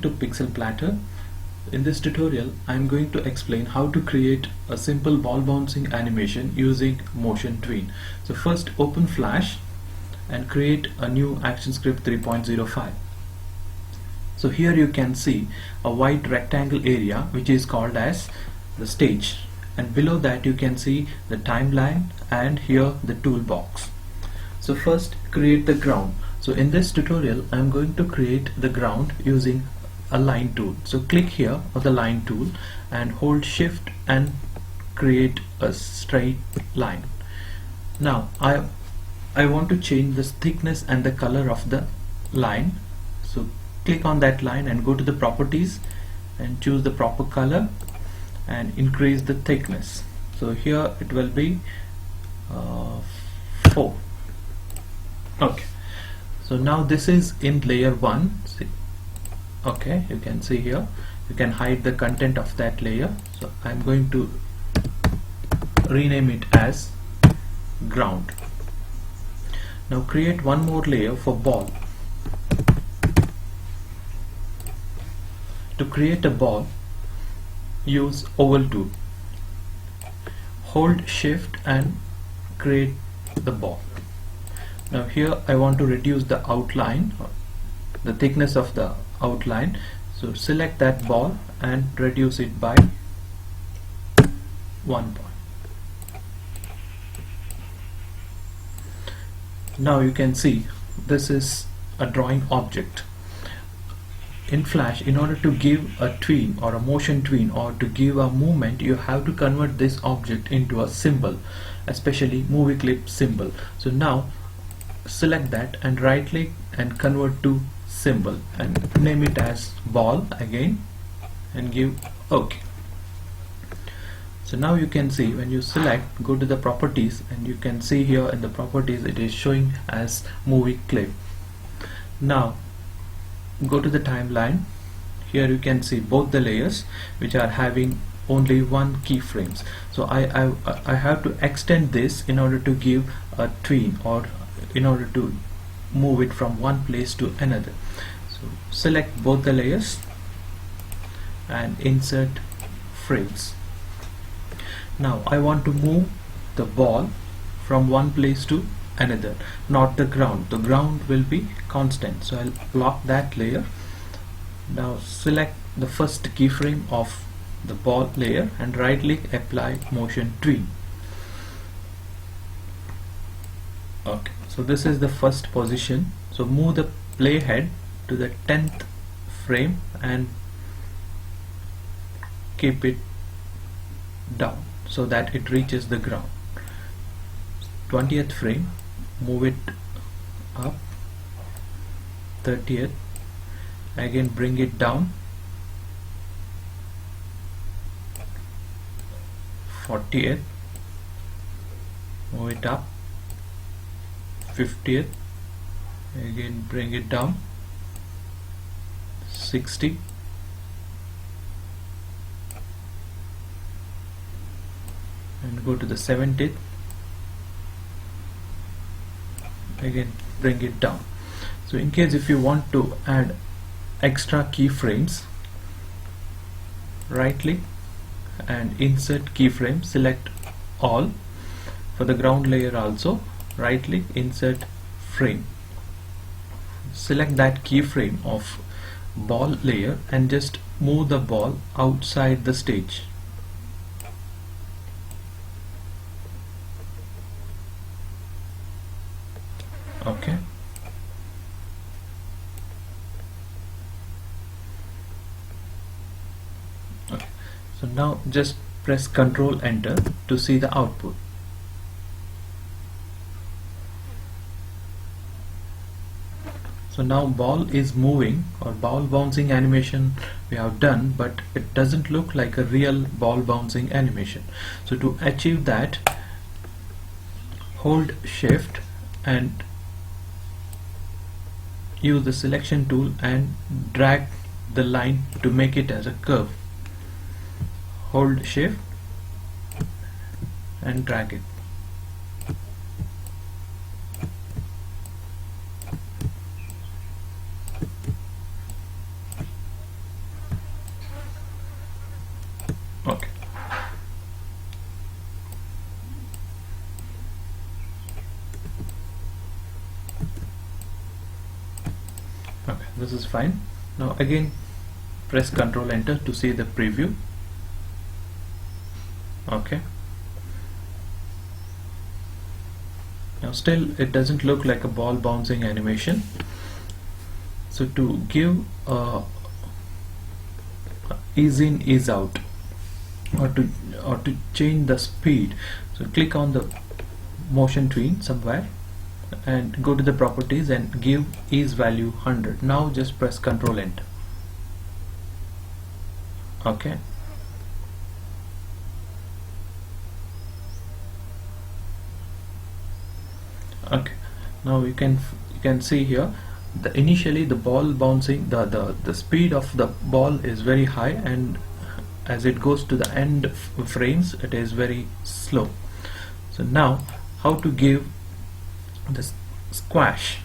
Welcome to Pixel-Platter. In this tutorial I am going to explain how to create a simple ball bouncing animation using motion tween. So first open Flash and create a new ActionScript 3.05. So here you can see a white rectangle area which is called as the stage, and below that you can see the timeline and here the toolbox. So first create the ground. So in this tutorial I am going to create the ground using a line tool. So click here on the line tool and hold shift and create a straight line. Now I want to change the thickness and the color of the line. So click on that line and go to the properties and choose the proper color and increase the thickness. So here it will be 4. Okay, so now this is in layer 1. See, okay, you can see here you can hide the content of that layer. So I'm going to rename it as ground. Now create one more layer for ball. To create a ball, use oval tool. Hold shift and create the ball. Now here I want to reduce the outline, the thickness of the outline. So select that ball and reduce it by 1 point. Now you can see this is a drawing object. In Flash, in order to give a tween or a motion tween or to give a movement, you have to convert this object into a symbol, especially movie clip symbol. So now select that and right click and convert to symbol and name it as ball again and give OK. So now you can see when you select, go to the properties, and you can see here in the properties it is showing as movie clip. Now go to the timeline. Here you can see both the layers which are having only one keyframes. So I have to extend this in order to give a tween or in order to move it from one place to another. So select both the layers and insert frames. Now I want to move the ball from one place to another, not the ground. The ground will be constant, so I'll block that layer. Now select the first keyframe of the ball layer and right click, apply motion tween. Okay, so this is the first position. So move the playhead to the 10th frame and keep it down so that it reaches the ground. 20th frame, move it up. 30th, again bring it down. 40th, move it up. 50th, again bring it down. 60, and go to the 70th, again bring it down. So in case if you want to add extra keyframes, right click and insert keyframe, select all. For the ground layer also, right click, insert frame, select that keyframe of ball layer and just move the ball outside the stage. Okay, so now just press Ctrl Enter to see the output. So now ball is moving, or ball bouncing animation we have done, but it doesn't look like a real ball bouncing animation. So to achieve that, hold shift and use the selection tool and drag the line to make it as a curve. Hold shift and drag it. this is fine. Now again press Ctrl Enter to see the preview. Okay, now still it doesn't look like a ball bouncing animation. So to give ease in, ease out, or to change the speed, so click on the motion tween somewhere and go to the properties and give ease value 100. Now just press Ctrl Enter. Okay, okay, now you can see here initially the ball bouncing, the speed of the ball is very high, and as it goes to the end frames it is very slow. So now how to give the squash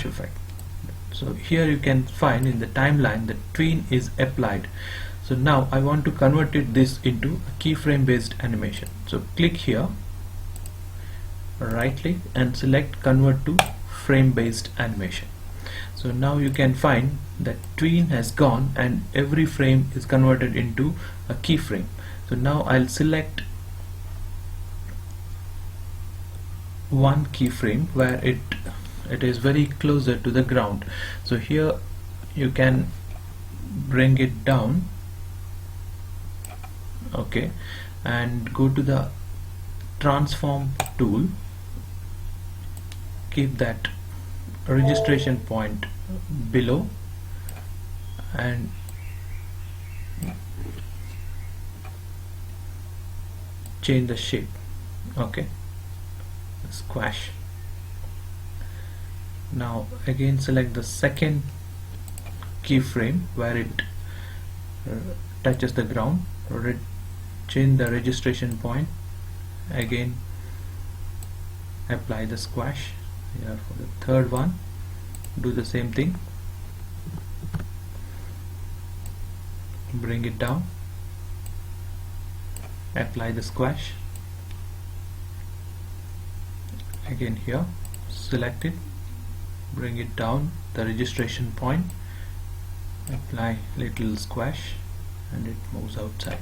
effect. So here you can find in the timeline the tween is applied. So now I want to convert this into a keyframe based animation. So click here, right click and select convert to frame based animation. So now you can find that tween has gone and every frame is converted into a keyframe. So now I'll select one keyframe where it is very closer to the ground. So here you can bring it down, okay, and go to the transform tool, keep that registration point below and change the shape. Okay, squash. Now again select the second keyframe where it touches the ground, change the registration point, again apply the squash. Here for the third one do the same thing, bring it down, apply the squash, again here select it, bring it down the registration point, apply little squash and it moves outside.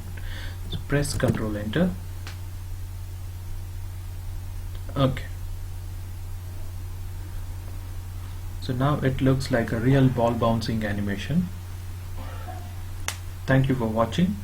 So press Ctrl Enter. Okay, so now it looks like a real ball bouncing animation. Thank you for watching.